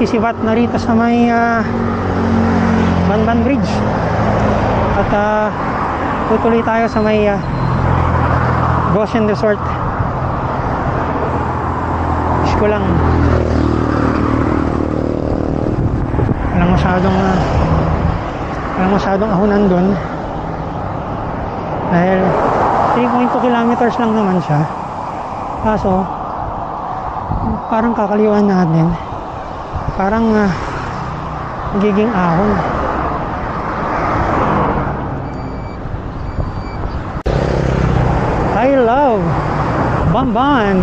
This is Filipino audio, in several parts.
magsisibat na rito sa may Banban Bridge. At tutuloy tayo sa may Goshen Resort. Wish ko lang walang masyadong ahunan dun, dahil 3.2 kilometers lang naman siya. Kaso parang kakaliwan natin, parang magiging ahon. I love Banban.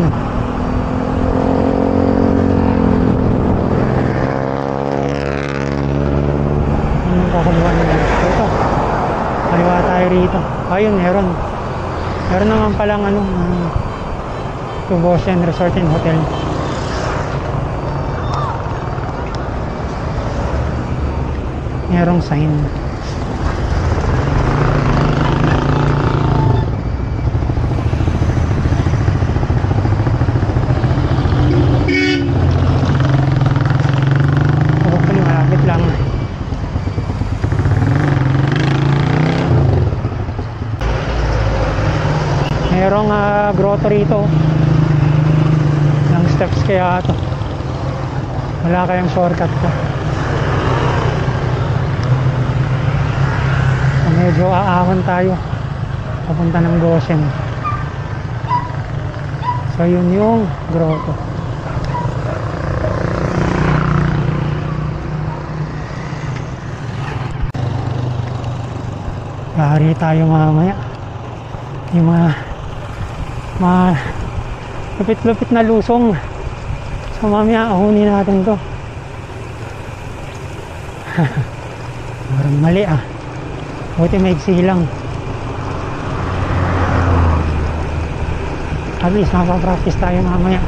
Kakaliwan nila ito, kaliwa tayo rito. Ayun, meron naman palang to Goshen Resort and Hotel. Merong sign. Hopefully malapit lang. Merong grotto rito ng steps, kaya ito wala kayang shortcut ko. So, medyo aahon tayo papunta ng Goshen. So yun yung grotto. Yari tayo mamaya yung mga lupit-lupit na lusong. So mamaya ahunin natin to. Parang mali buti maigsi lang. At least mapapractice tayo mamaya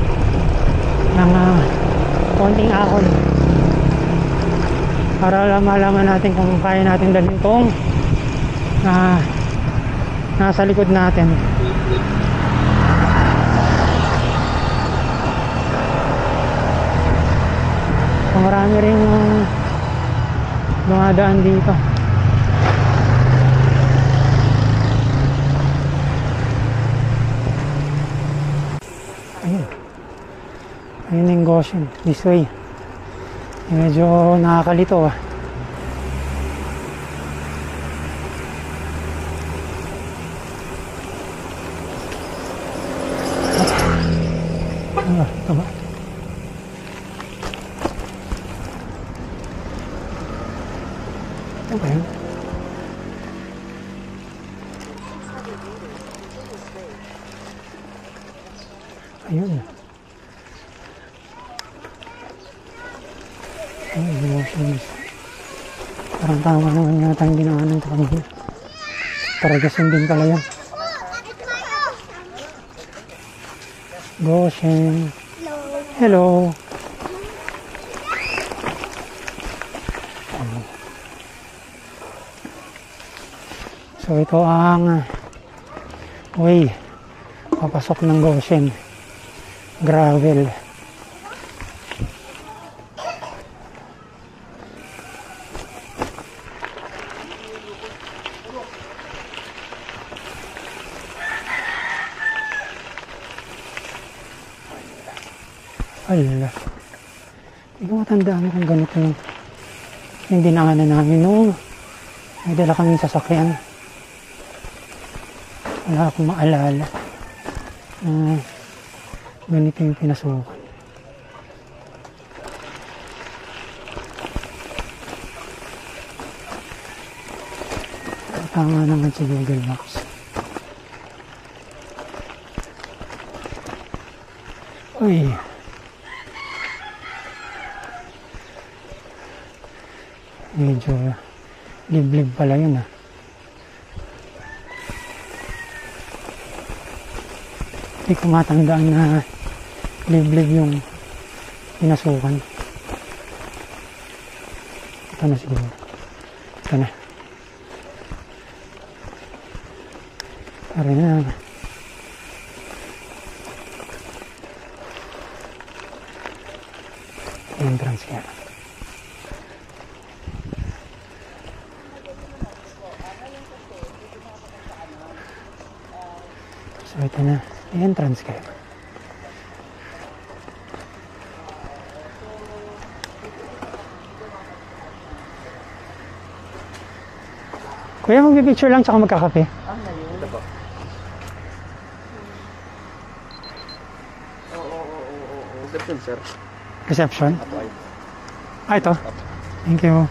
ng konting ahon para malaman natin kung kaya natin dalhin tong nasa likod natin. Marami rin dumadaan dito. Ayun yung Goshen, this way. Medyo nakakalito Ito ba? Okay. Ayun. Parang tama naman yata yung ginawa ng kanina. Taragasin din pala yan. Goshen. Hello. So ito ang way papasok ng Goshen. Gravel. Ala. Hindi ko matandaan kung ganito yung dinaanan namin nung may dala kaming sasakyan. Wala akong maalala. Ganito yung pinasukan. Tama naman si Google Maps. Uy. Medyo liblib pala yun Hindi ko matandaan na liblib yung pinasukan. Ito na siguro. Ito na. Pare na. Entrance kaya. So ito na, entrance kayo. Kuya, magpipicture lang tsaka magkakape. Ito po. Reception, sir. Reception? Apo ay. Ah, ito. Thank you.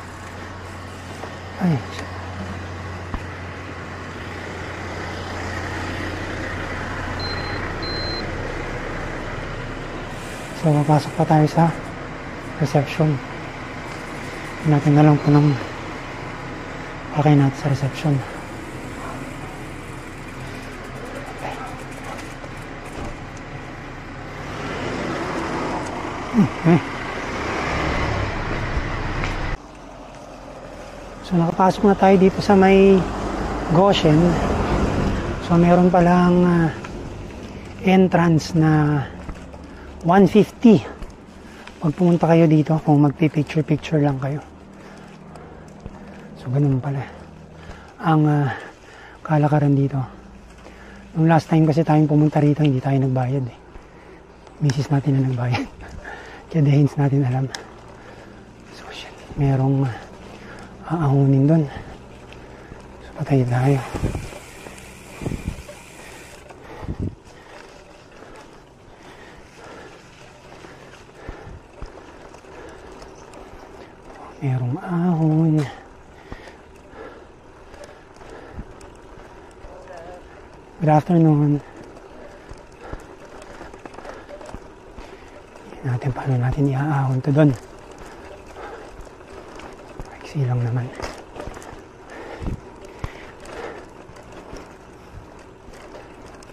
Ay. So, papasok pa tayo sa reception. Natin na lang po ng pakay natin sa reception. Okay. So, nakapasok na tayo dito sa may Goshen. So, meron palang entrance na 150 pag pumunta kayo dito kung magpipicture-picture lang kayo. So, ganun pala ang kalakaran dito. Nung last time kasi tayong pumunta rito, hindi tayo nagbayad eh. Misis natin na nagbayad. Kaya dahins natin alam. So, shit. Merong aahunin dun. So, patay tayo. Merong ahon. Good afternoon. Natin paano natin iaahon to doon. Maiksi lang naman.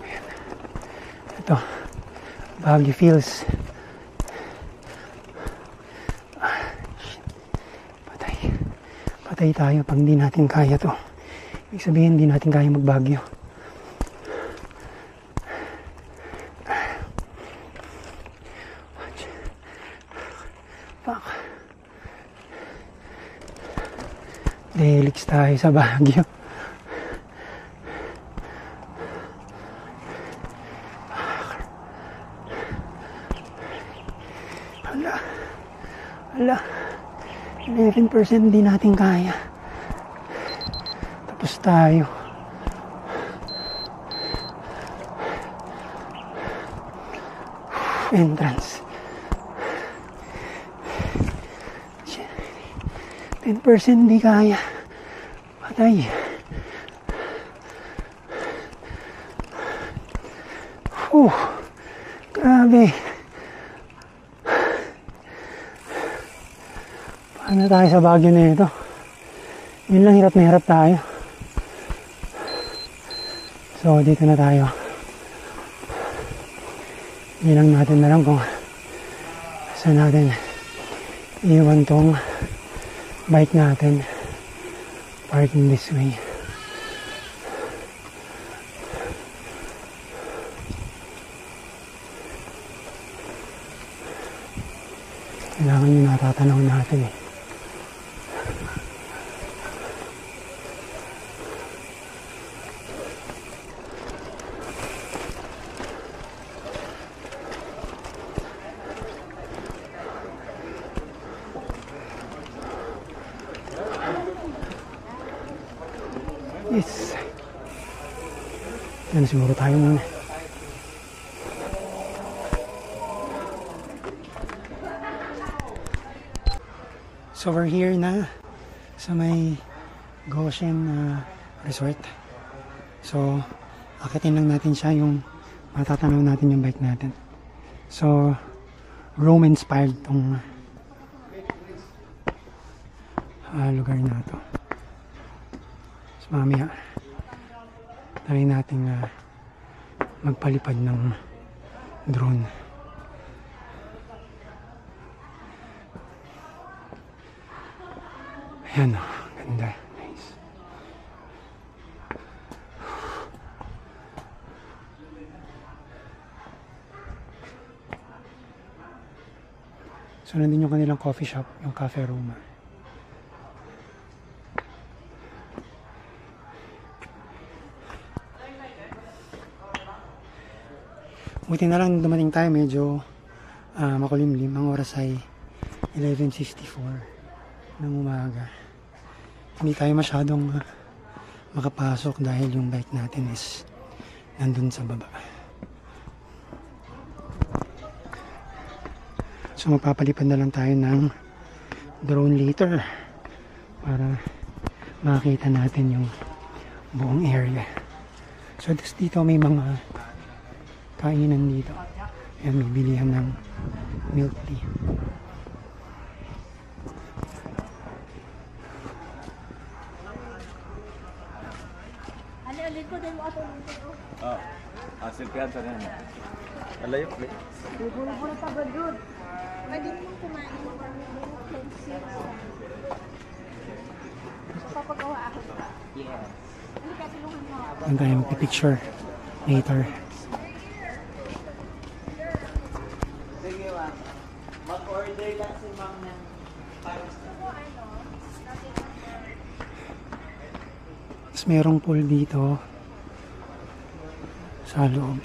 Ayan. Ito, Baguio Fields. Patay tayo pag hindi natin kaya to. Ibig sabihin, hindi natin kaya mag-Baguio. Fuck. Delix tayo sa Baguio. Hala. 11% hindi natin kaya. Tapos tayo. Entrance. 10% hindi kaya. Patay. Grabe. Paano tayo sa Baguio na ito? Yun lang, hirap na hirap tayo. So, dito na tayo. Hindi lang natin na lang kung saan natin iwan tong bike natin. Parking this way. Kailangan yung natatanaw natin eh. Yes. Yan siguro tayo muna. So we're here na sa may Goshen Resort. So akitin lang natin siya, yung matatanaw natin yung bike natin. So Rome inspired tong lugar na to. So mamaya try natin magpalipad ng drone. Ayan o, ganda. Nice. So nandun yung kanilang coffee shop, yung Cafe Roma. Buti na lang dumating tayo, medyo makulimlim. Ang oras ay 11:64 ng umaga. Hindi tayo masyadong makapasok dahil yung bike natin is nandun sa baba. So magpapalipad na lang tayo ng drone later para makita natin yung buong area. So dito may mga kainan dito. Ayan, may bilihan ng milk tea. Silpihan sa rin. Alayo. Bubulong pa ba doon? Pwede mong kumain mo kung papagawa ako. Yes. Hindi ka tulungan mo. Doon tayo magpipicture later. Sige, ma'am. Mag-order lang si ma'am ng Tapos merong pool dito sa loob.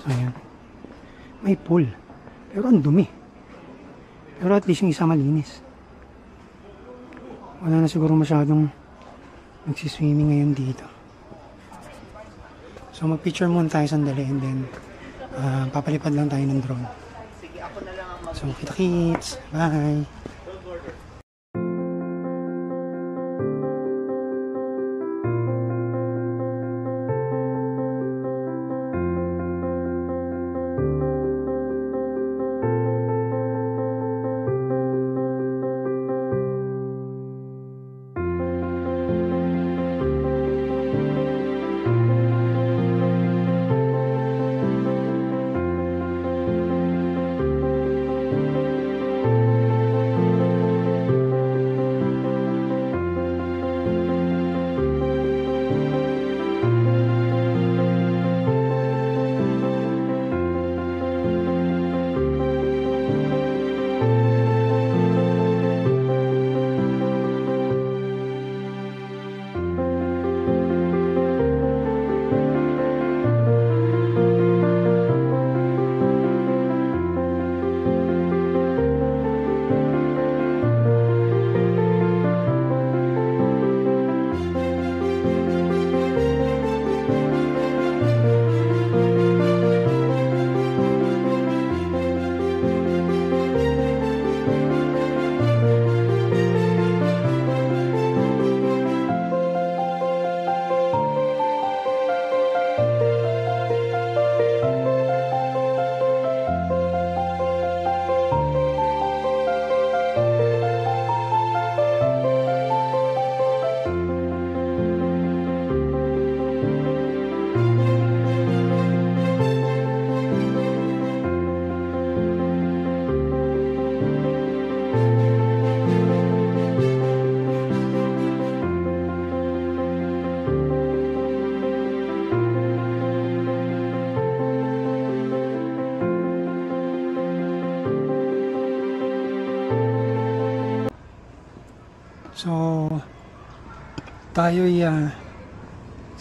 So ayan. May pool. Pero ang dumi. Pero at least yung isa malinis. Wala na siguro masyadong nagsiswimming ngayon dito. So mag-picture muna tayo sandali and then papalipad lang tayo ng drone. So kita-kits. Bye! So, tayo'y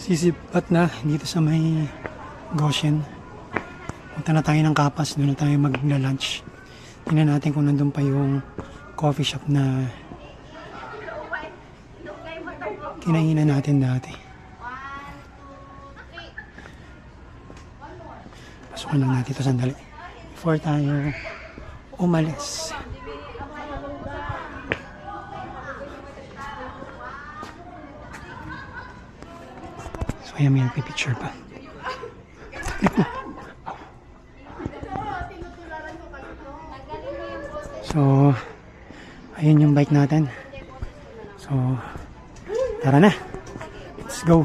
sisipat na dito sa may Goshen. Punta na tayo ng Kapas, doon na tayo magla-lunch. Tingnan natin kung nandun pa yung coffee shop na kinainan natin dati. Pasukan lang natin ito sandali before tayo umalis. So ayan, may nagpipicture pa. So ayun yung bike natin. So tara na, let's go.